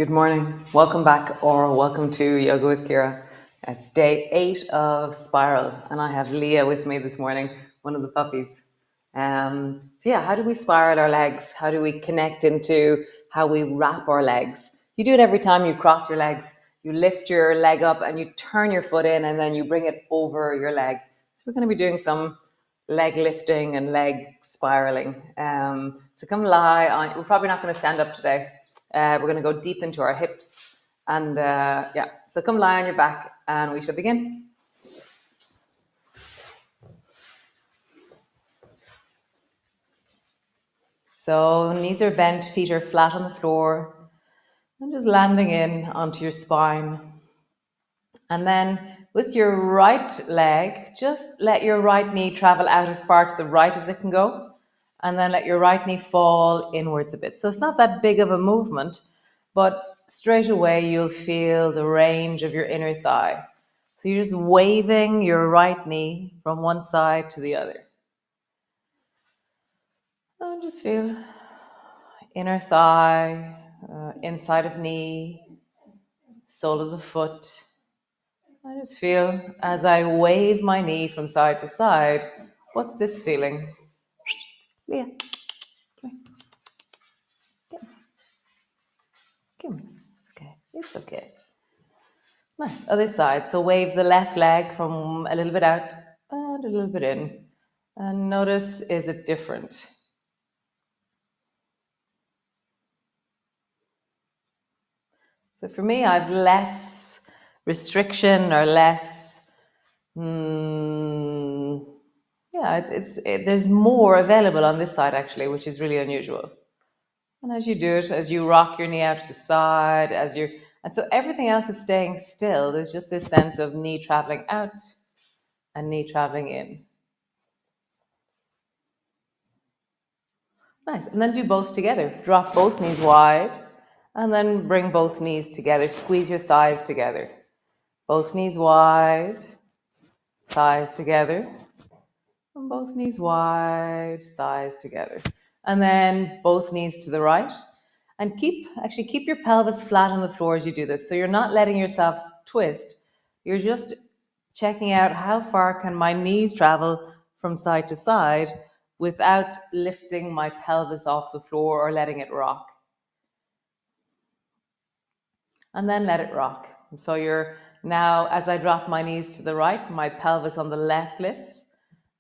Good morning. Welcome back or welcome to Yoga with Ciara. It's day 8 of Spiral, and I have Leah with me this morning, one of the puppies. How do we spiral our legs? How do we connect into how we wrap our legs? You do it every time you cross your legs. You lift your leg up and you turn your foot in, and then you bring it over your leg. So we're going to be doing some leg lifting and leg spiraling. So come lie on. We're probably not going to stand up today. We're going to go deep into our hips. And so come lie on your back and we shall begin. So knees are bent, feet are flat on the floor, and just landing in onto your spine. And then with your right leg, just let your right knee travel out as far to the right as it can go. And then let your right knee fall inwards a bit. So it's not that big of a movement, but straight away you'll feel the range of your inner thigh. So you're just waving your right knee from one side to the other. And just feel inner thigh, inside of knee, sole of the foot. I just feel as I wave my knee from side to side, what's this feeling? Leah, come here. It's okay. It's okay. Nice. Other side. So wave the left leg from a little bit out and a little bit in. And notice, is it different? So for me, I've less restriction or less, there's more available on this side actually, which is really unusual. And as you do it, as you rock your knee out to the side, and so everything else is staying still. There's just this sense of knee traveling out and knee traveling in. Nice. And then do both together. Drop both knees wide and then bring both knees together. Squeeze your thighs together. Both knees wide, thighs together. And both knees wide, thighs together. And then both knees to the right. And keep your pelvis flat on the floor as you do this. So you're not letting yourself twist. You're just checking out how far can my knees travel from side to side without lifting my pelvis off the floor or letting it rock. And then let it rock. So you're now, as I drop my knees to the right, my pelvis on the left lifts.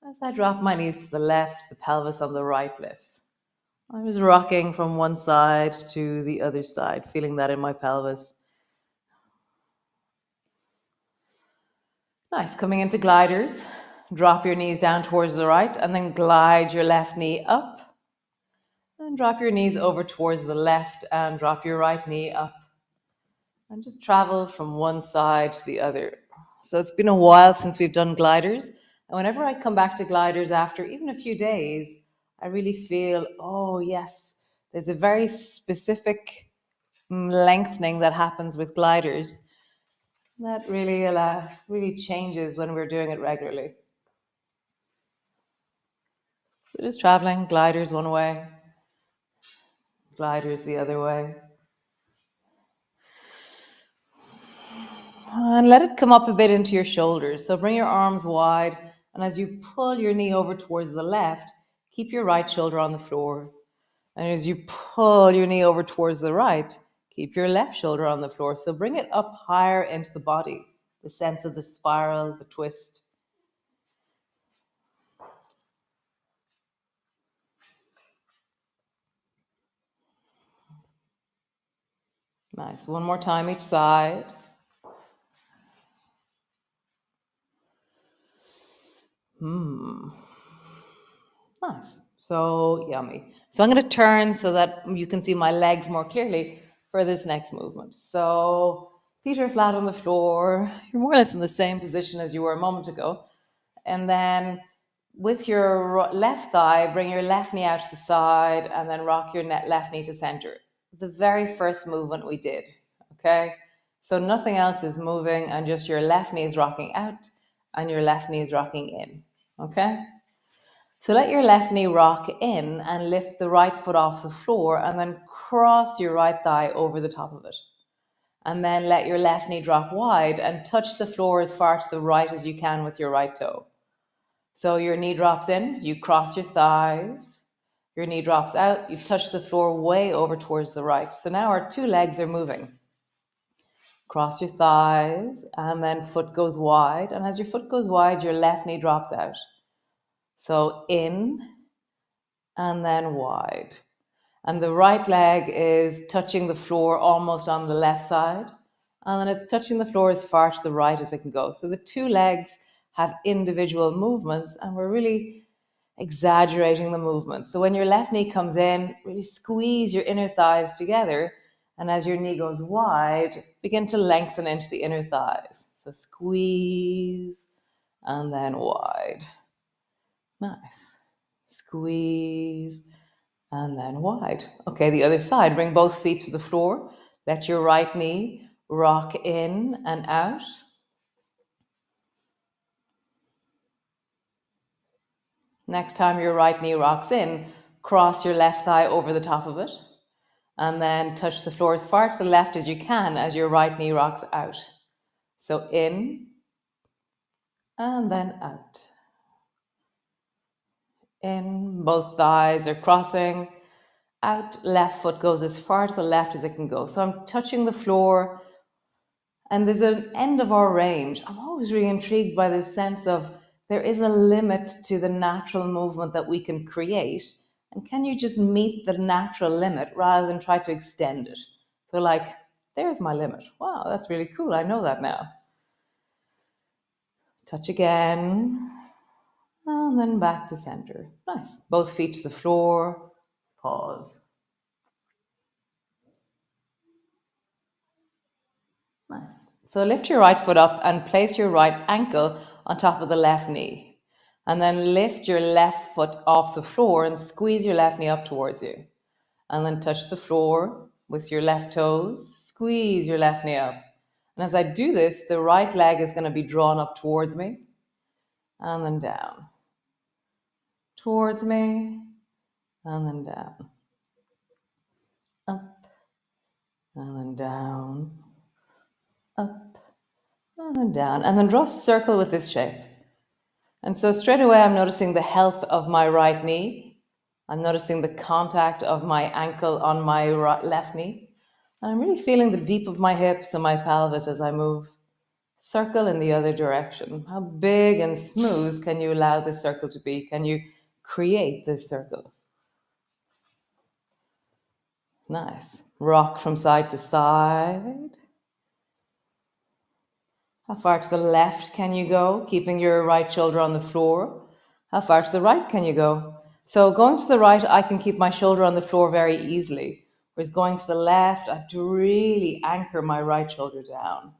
As I drop my knees to the left, the pelvis on the right lifts. I was rocking from one side to the other side, feeling that in my pelvis. Nice. Coming into gliders. Drop your knees down towards the right and then glide your left knee up. And drop your knees over towards the left and drop your right knee up. And just travel from one side to the other. So it's been a while since we've done gliders. And whenever I come back to gliders after even a few days, I really feel, oh yes, there's a very specific lengthening that happens with gliders that really changes when we're doing it regularly. So just traveling, gliders one way, gliders the other way. And let it come up a bit into your shoulders. So bring your arms wide, and as you pull your knee over towards the left, keep your right shoulder on the floor. And as you pull your knee over towards the right, keep your left shoulder on the floor. So bring it up higher into the body, the sense of the spiral, the twist. Nice. One more time each side. Nice. So yummy. So I'm going to turn so that you can see my legs more clearly for this next movement. So feet are flat on the floor. You're more or less in the same position as you were a moment ago. And then with your left thigh, bring your left knee out to the side and then rock your left knee to center. The very first movement we did, okay? So nothing else is moving and just your left knee is rocking out and your left knee is rocking in, okay? So let your left knee rock in and lift the right foot off the floor and then cross your right thigh over the top of it. And then let your left knee drop wide and touch the floor as far to the right as you can with your right toe. So your knee drops in, you cross your thighs, your knee drops out, you touch the floor way over towards the right. So now our two legs are moving. Cross your thighs, and then foot goes wide. And as your foot goes wide, your left knee drops out. So in and then wide. And the right leg is touching the floor almost on the left side. And then it's touching the floor as far to the right as it can go. So the two legs have individual movements, and we're really exaggerating the movement. So when your left knee comes in, really squeeze your inner thighs together. And as your knee goes wide, begin to lengthen into the inner thighs. So squeeze and then wide. Nice. Squeeze and then wide. Okay, the other side. Bring both feet to the floor. Let your right knee rock in and out. Next time your right knee rocks in, cross your left thigh over the top of it. And then touch the floor as far to the left as you can as your right knee rocks out. So in and then out. In, both thighs are crossing. Out, left foot goes as far to the left as it can go. So I'm touching the floor, and there's an end of our range. I'm always really intrigued by this sense of there is a limit to the natural movement that we can create. And can you just meet the natural limit rather than try to extend it? So like, there's my limit. Wow, that's really cool. I know that now. Touch again. And then back to center. Nice. Both feet to the floor. Pause. Nice. So lift your right foot up and place your right ankle on top of the left knee. And then lift your left foot off the floor and squeeze your left knee up towards you. And then touch the floor with your left toes. Squeeze your left knee up. And as I do this, the right leg is going to be drawn up towards me. And then down. Towards me. And then down. Up. And then down. Up. And then down. And then draw a circle with this shape. And so straight away, I'm noticing the health of my right knee. I'm noticing the contact of my ankle on my left knee. And I'm really feeling the deep of my hips and my pelvis as I move. Circle in the other direction. How big and smooth can you allow this circle to be? Can you create this circle? Nice. Rock from side to side. How far to the left can you go, keeping your right shoulder on the floor? How far to the right can you go? So going to the right, I can keep my shoulder on the floor very easily. Whereas going to the left, I have to really anchor my right shoulder down.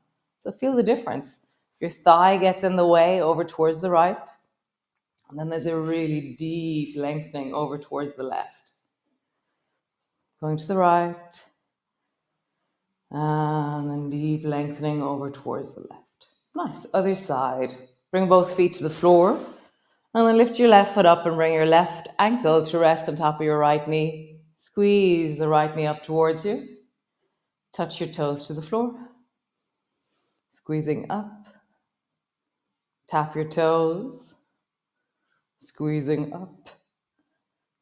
So feel the difference. Your thigh gets in the way over towards the right. And then there's a really deep lengthening over towards the left. Going to the right. And then deep lengthening over towards the left. Nice. Other side. Bring both feet to the floor. And then lift your left foot up and bring your left ankle to rest on top of your right knee. Squeeze the right knee up towards you. Touch your toes to the floor. Squeezing up. Tap your toes. Squeezing up.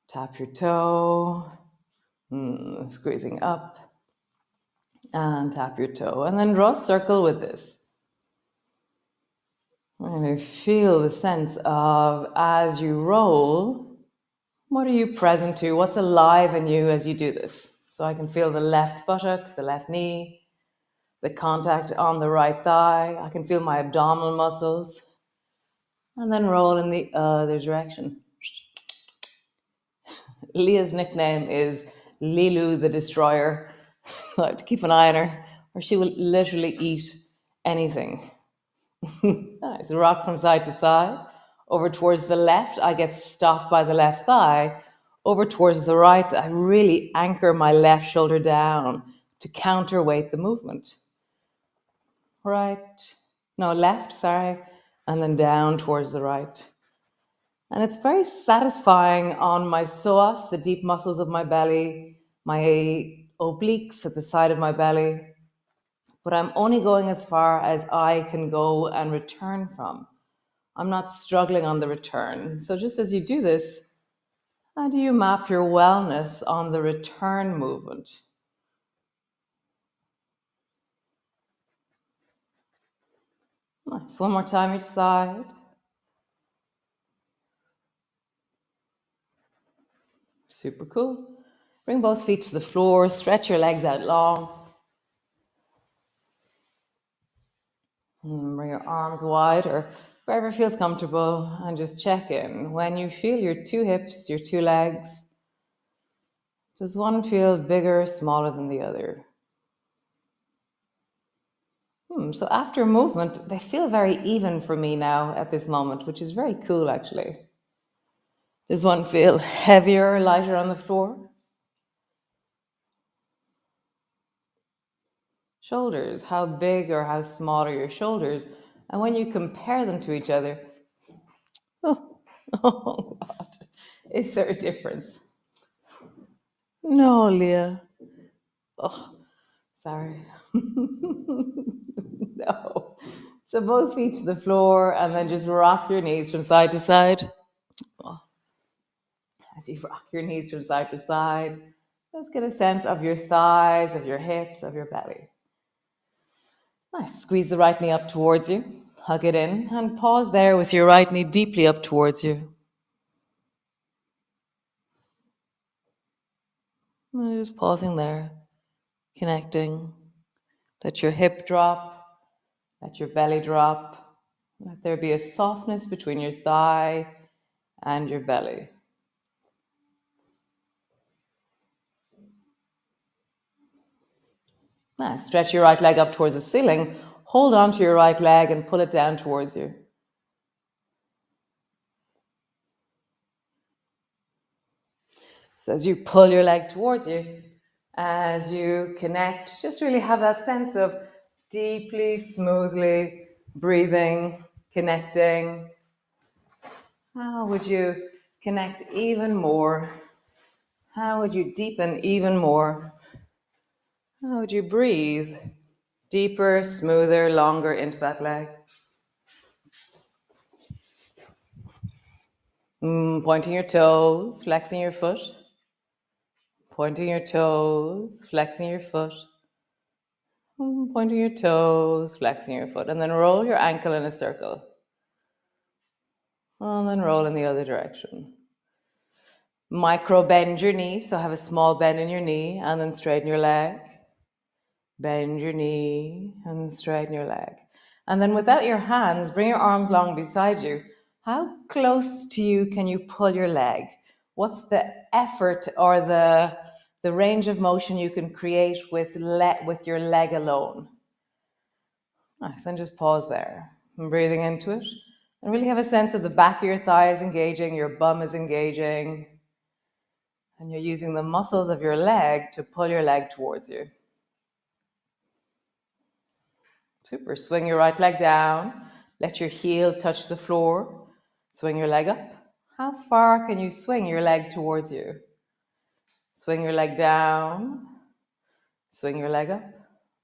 Tap your toe. Squeezing up. And tap your toe. And then draw a circle with this. And I feel the sense of, as you roll, what are you present to? What's alive in you as you do this? So I can feel the left buttock, the left knee, the contact on the right thigh. I can feel my abdominal muscles. And then roll in the other direction. Leah's nickname is Lilu the Destroyer. I have to keep an eye on her, or she will literally eat anything. Nice. Rock from side to side. Over towards the left, I get stopped by the left thigh. Over towards the right, I really anchor my left shoulder down to counterweight the movement. Left, sorry. And then down towards the right. And it's very satisfying on my psoas, the deep muscles of my belly, my obliques at the side of my belly, but I'm only going as far as I can go and return from. I'm not struggling on the return. So just as you do this, how do you map your wellness on the return movement? Nice. One more time each side. Super cool. Bring both feet to the floor, stretch your legs out long. Bring your arms wide or wherever feels comfortable, and just check in. When you feel your two hips, your two legs, does one feel bigger, smaller than the other? So after movement, they feel very even for me now at this moment, which is very cool actually. Does one feel heavier or lighter on the floor? Shoulders, how big or how small are your shoulders? And when you compare them to each other, oh, oh God, is there a difference? No, Leah. Oh, sorry. No. So both feet to the floor and then just rock your knees from side to side. Oh. As you rock your knees from side to side, just get a sense of your thighs, of your hips, of your belly. Nice. Squeeze the right knee up towards you. Hug it in and pause there with your right knee deeply up towards you. And just pausing there, connecting. Let your hip drop, let your belly drop. Let there be a softness between your thigh and your belly. Nice. Stretch your right leg up towards the ceiling. Hold on to your right leg and pull it down towards you. So as you pull your leg towards you, as you connect, just really have that sense of deeply, smoothly breathing, connecting. How would you connect even more? How would you deepen even more? How would you breathe deeper, smoother, longer into that leg? Pointing your toes, flexing your foot. Pointing your toes, flexing your foot. Pointing your toes, flexing your foot. And then roll your ankle in a circle. And then roll in the other direction. Micro bend your knee, so have a small bend in your knee, and then straighten your leg. Bend your knee and straighten your leg. And then without your hands, bring your arms long beside you. How close to you can you pull your leg? What's the effort or the range of motion you can create with your leg alone? Nice, and just pause there. And breathing into it. And really have a sense of the back of your thigh is engaging, your bum is engaging. And you're using the muscles of your leg to pull your leg towards you. Super. Swing your right leg down. Let your heel touch the floor. Swing your leg up. How far can you swing your leg towards you? Swing your leg down. Swing your leg up.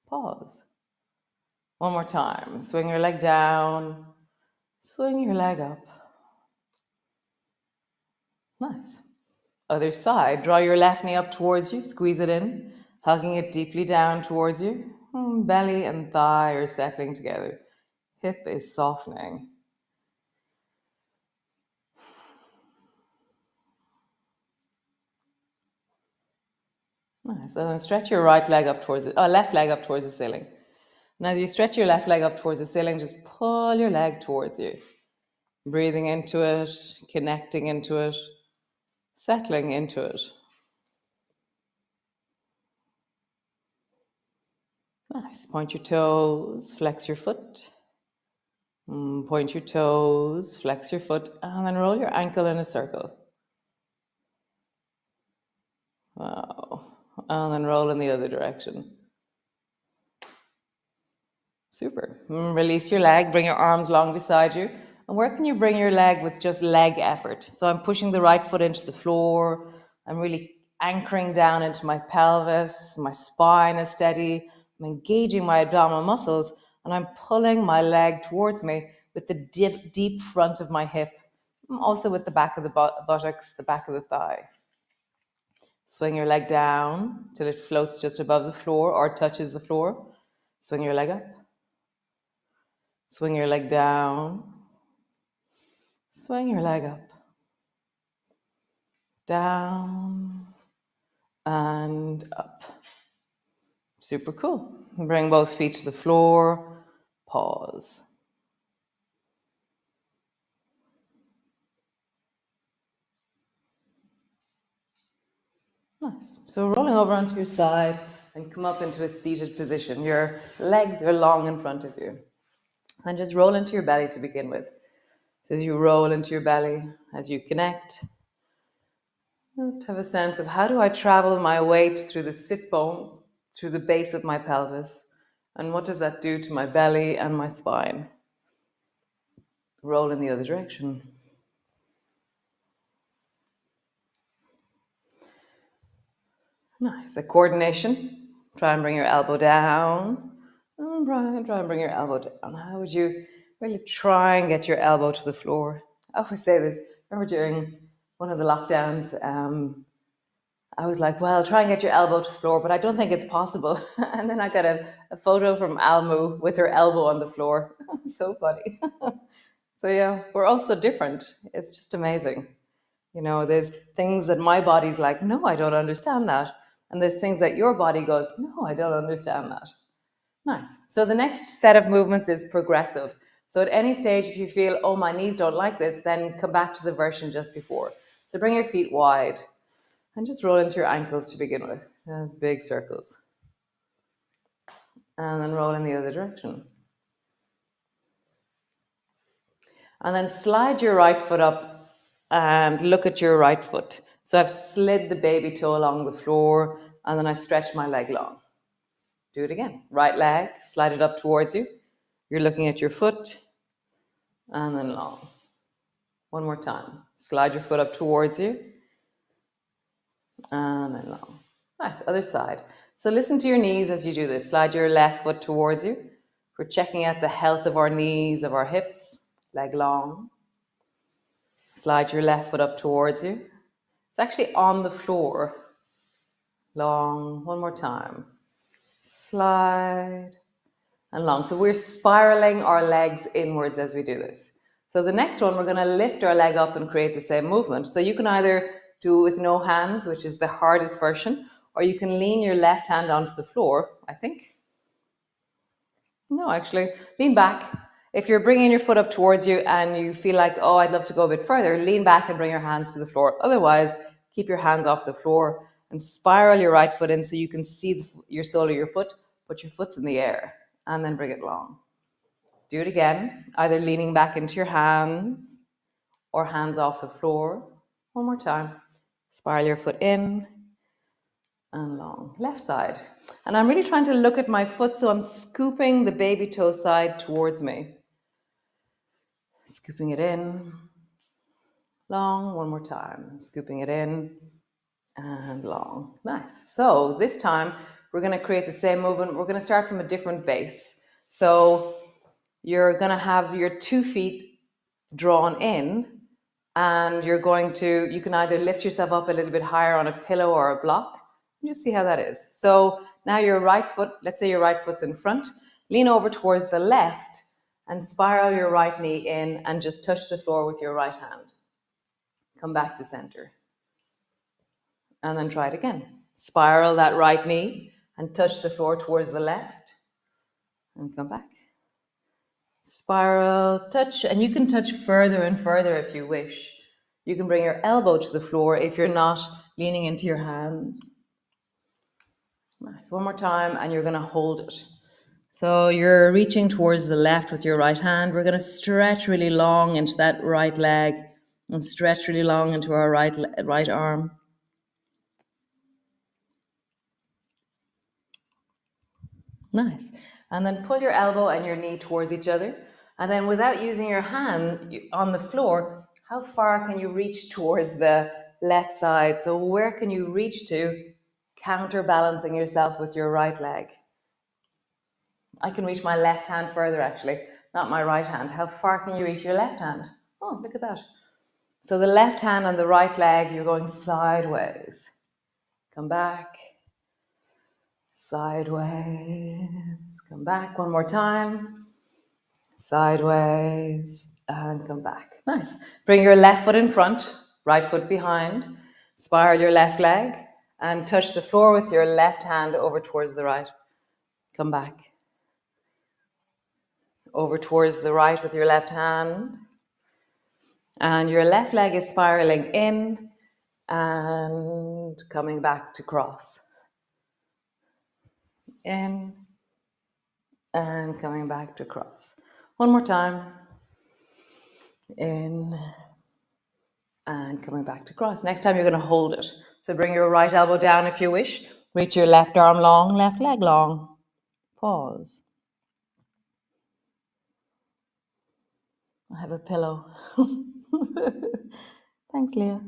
Pause. One more time. Swing your leg down. Swing your leg up. Nice. Other side. Draw your left knee up towards you. Squeeze it in. Hugging it deeply down towards you. Belly and thigh are settling together. Hip is softening. Nice. And then stretch your left leg up towards the ceiling. And as you stretch your left leg up towards the ceiling, just pull your leg towards you. Breathing into it, connecting into it, settling into it. Nice. Point your toes, flex your foot. Point your toes, flex your foot, and then roll your ankle in a circle. Wow. And then roll in the other direction. Super. Release your leg, bring your arms long beside you. And where can you bring your leg with just leg effort? So I'm pushing the right foot into the floor. I'm really anchoring down into my pelvis. My spine is steady. I'm engaging my abdominal muscles, and I'm pulling my leg towards me with the deep front of my hip, also with the back of the buttocks, the back of the thigh. Swing your leg down till it floats just above the floor or touches the floor. Swing your leg up. Swing your leg down. Swing your leg up. Down and up. Super cool. Bring both feet to the floor. Pause. Nice. So rolling over onto your side and come up into a seated position. Your legs are long in front of you. And just roll into your belly to begin with. So as you roll into your belly, as you connect, just have a sense of how do I travel my weight through the sit bones, through the base of my pelvis, and what does that do to my belly and my spine? Roll in the other direction. Nice. A coordination. Try and bring your elbow down. And try and bring your elbow down. How would you really try and get your elbow to the floor? I always say this. Remember during one of the lockdowns, I was like, well, try and get your elbow to the floor, but I don't think it's possible. And then I got a photo from Almu with her elbow on the floor. So funny. So yeah, we're all so different. It's just amazing. You know, there's things that my body's like, no, I don't understand that. And there's things that your body goes, no, I don't understand that. Nice. So the next set of movements is progressive. So at any stage, if you feel, oh, my knees don't like this, then come back to the version just before. So bring your feet wide and just roll into your ankles to begin with, as big circles. And then roll in the other direction. And then slide your right foot up and look at your right foot. So I've slid the baby toe along the floor and then I stretch my leg long. Do it again. Right leg, slide it up towards you. You're looking at your foot and then long. One more time. Slide your foot up towards you and then long. Nice. Other side. So listen to your knees as you do this. Slide your left foot towards you. We're checking out the health of our knees, of our hips. Leg long. Slide your left foot up towards you. It's actually on the floor. Long. One more time. Slide and long. So we're spiraling our legs inwards as we do this. So the next one, we're going to lift our leg up and create the same movement. So you can either do it with no hands, which is the hardest version, or you can lean your left hand onto the floor, I think. No, actually, lean back. If you're bringing your foot up towards you and you feel like, oh, I'd love to go a bit further, lean back and bring your hands to the floor. Otherwise, keep your hands off the floor and spiral your right foot in so you can see your sole of your foot. Put your foot's in the air and then bring it long. Do it again, either leaning back into your hands or hands off the floor. One more time. Spiral your foot in and long. Left side. And I'm really trying to look at my foot, so I'm scooping the baby toe side towards me. Scooping it in. Long. One more time. Scooping it in and long. Nice. So this time we're going to create the same movement. We're going to start from a different base. So you're going to have your 2 feet drawn in, and you can either lift yourself up a little bit higher on a pillow or a block, and just see how that is. So now your right foot, let's say your right foot's in front, lean over towards the left and spiral your right knee in and just touch the floor with your right hand. Come back to center. And then try it again. Spiral that right knee and touch the floor towards the left and come back. Spiral, touch, and you can touch further and further if you wish. You can bring your elbow to the floor if you're not leaning into your hands. Nice. One more time, and you're going to hold it. So you're reaching towards the left with your right hand. We're going to stretch really long into that right leg and stretch really long into our right arm. Nice. And then pull your elbow and your knee towards each other. And then without using your hand on the floor, how far can you reach towards the left side? So where can you reach to, counterbalancing yourself with your right leg? I can reach my left hand further actually, not my right hand. How far can you reach your left hand? Oh, look at that. So the left hand on the right leg, you're going sideways. Come back. Sideways. Come back one more time. Sideways. And come back. Nice. Bring your left foot in front, right foot behind. Spiral your left leg and touch the floor with your left hand over towards the right. Come back. Over towards the right with your left hand. And your left leg is spiraling in and coming back to cross. In and coming back to cross. One more time. In and coming back to cross. Next time you're going to hold it. So bring your right elbow down if you wish. Reach your left arm long, left leg long. Pause. I have a pillow. Thanks, Leah.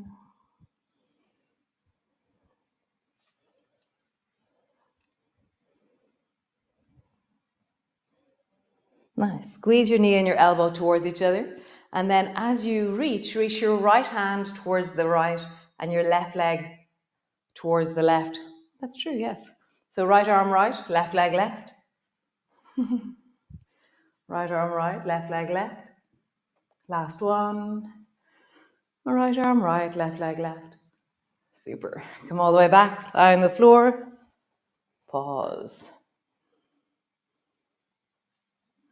Nice. Squeeze your knee and your elbow towards each other. And then as you reach your right hand towards the right and your left leg towards the left. That's true, yes. So right arm right, left leg left. Right arm right, left leg left. Last one. Right arm right, left leg left. Super. Come all the way back, lie on the floor. Pause.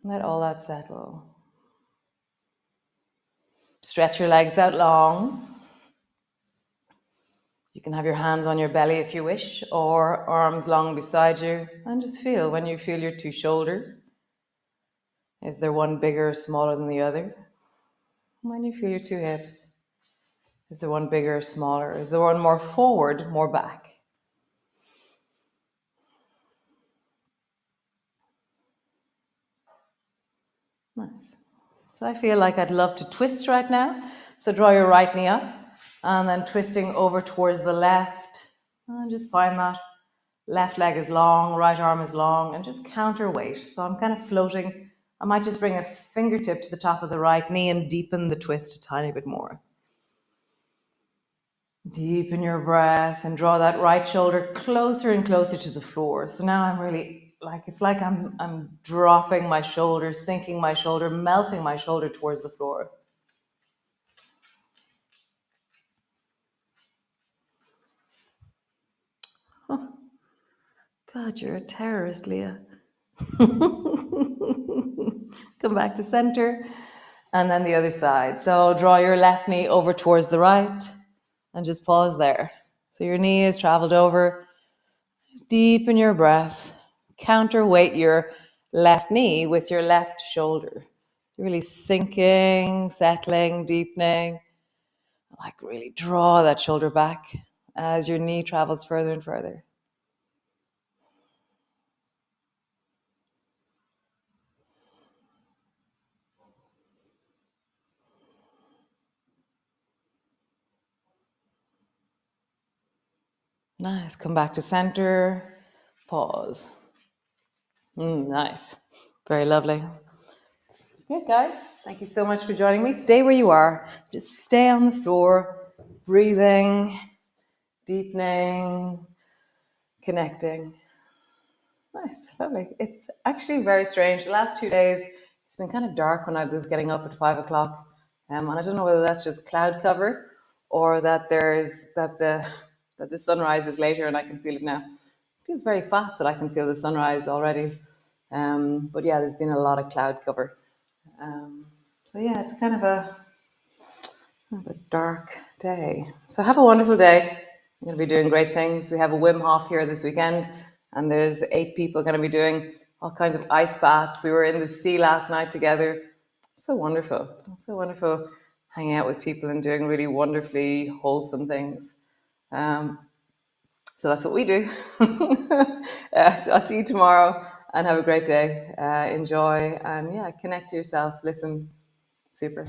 Let all that settle. Stretch your legs out long. You can have your hands on your belly if you wish, or arms long beside you. And just feel when you feel your two shoulders. Is there one bigger or smaller than the other? When you feel your two hips. Is there one bigger or smaller? Is there one more forward, more back? Nice. So I feel like I'd love to twist right now. So draw your right knee up and then twisting over towards the left. And just find that left leg is long, right arm is long, and just counterweight. So I'm kind of floating. I might just bring a fingertip to the top of the right knee and deepen the twist a tiny bit more. Deepen your breath and draw that right shoulder closer and closer to the floor. So now I'm really it's like I'm dropping my shoulder, sinking my shoulder, melting my shoulder towards the floor. Oh, God, you're a terrorist, Leah. Come back to center. And then the other side. So draw your left knee over towards the right and just pause there. So your knee has traveled over. Deepen your breath. Counterweight your left knee with your left shoulder. Really sinking, settling, deepening. Like really draw that shoulder back as your knee travels further and further. Nice. Come back to center. Pause. Nice. Very lovely. It's great, guys. Thank you so much for joining me. Stay where you are. Just stay on the floor, breathing, deepening, connecting. Nice. Lovely. It's actually very strange. The last 2 days, it's been kind of dark when I was getting up at 5 o'clock. And I don't know whether that's just cloud cover or that the sunrise is later and I can feel it now. It feels very fast that I can feel the sunrise already. But yeah, there's been a lot of cloud cover. So yeah, it's kind of a dark day. So have a wonderful day. I'm going to be doing great things. We have a Wim Hof here this weekend, and there's 8 people going to be doing all kinds of ice baths. We were in the sea last night together. So wonderful. So wonderful hanging out with people and doing really wonderfully wholesome things. So that's what we do. So I'll see you tomorrow and have a great day. Enjoy and yeah, connect to yourself. Listen. Super.